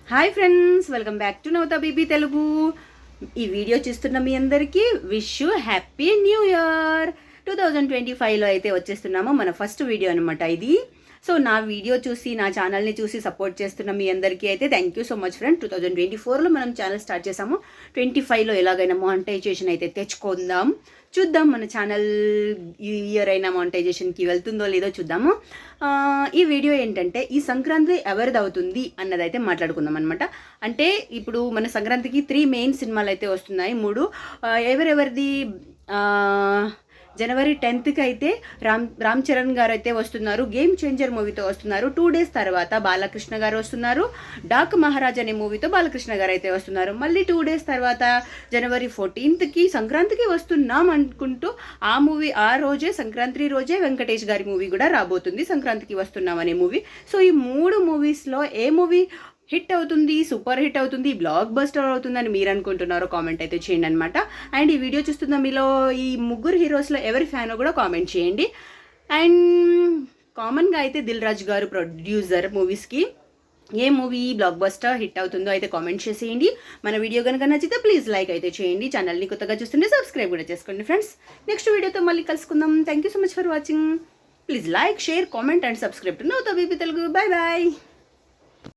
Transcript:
Hi friends, welcome back to Navata BB Telugu. ఈ video చూస్తున్న మీ అందరికీ wish you happy new year. 2025లో అయితే వచ్చేస్తున్నాము. మన ఫస్ట్ వీడియో అనమాట ఇది. సో నా వీడియో చూసి, నా ఛానల్ని చూసి సపోర్ట్ చేస్తున్న మీ అందరికీ అయితే thank you so much friend. 2024లో మనం ఛానల్ స్టార్ట్ చేసాము. 25లో ఎలాగైనా మానిటైజేషన్ అయితే తెచ్చుకుందాం. చూద్దాం మన ఛానల్ ఈ ఇయర్ అయినా మానిటైజేషన్కి వెళ్తుందో లేదో చూద్దాము. ఈ వీడియో ఏంటంటే ఈ సంక్రాంతి ఎవరిది అవుతుంది అన్నదైతే మాట్లాడుకుందాం అనమాట. అంటే ఇప్పుడు మన సంక్రాంతికి 3 మెయిన్ సినిమాలు అయితే వస్తున్నాయి. 3 ఎవరెవరిది జనవరి 10th అయితే రామ్ చరణ్ గారు అయితే వస్తున్నారు. గేమ్ చేంజర్ మూవీతో వస్తున్నారు. 2 days తర్వాత బాలకృష్ణ గారు వస్తున్నారు. డాక్ మహారాజ్ అనే మూవీతో బాలకృష్ణ గారు అయితే వస్తున్నారు. మళ్ళీ 2 days తర్వాత జనవరి 14th సంక్రాంతికి వస్తున్నాం అనుకుంటూ ఆ రోజే సంక్రాంతి రోజే వెంకటేష్ గారి మూవీ కూడా రాబోతుంది. సంక్రాంతికి వస్తున్నాం అనే మూవీ. సో ఈ 3 మూవీస్లో ఏ మూవీ హిట్ అవుతుంది, సూపర్ హిట్ అవుతుంది, బ్లాక్ బస్టర్ అవుతుందని మీరు అనుకుంటున్నారో కామెంట్ అయితే చేయండి అనమాట. అండ్ ఈ వీడియో చూస్తున్న మీలో ఈ 3 హీరోస్లో ఎవరి ఫ్యానో కూడా కామెంట్ చేయండి. అండ్ కామన్గా అయితే దిల్ రాజు గారు ప్రొడ్యూసర్ మూవీస్కి ఏ మూవీ బ్లాక్ బస్టర్ హిట్ అవుతుందో అయితే కామెంట్ చేసేయండి. మన వీడియో కనుక నచ్చితే ప్లీజ్ లైక్ అయితే చేయండి. ఛానల్ని కొత్తగా చూస్తుంటే సబ్స్క్రైబ్ కూడా చేసుకోండి ఫ్రెండ్స్. నెక్స్ట్ వీడియోతో మళ్ళీ కలుసుకుందాం. Thank you so much for watching. Please like, share, comment and subscribe to Navata BB Telugu. Bye bye.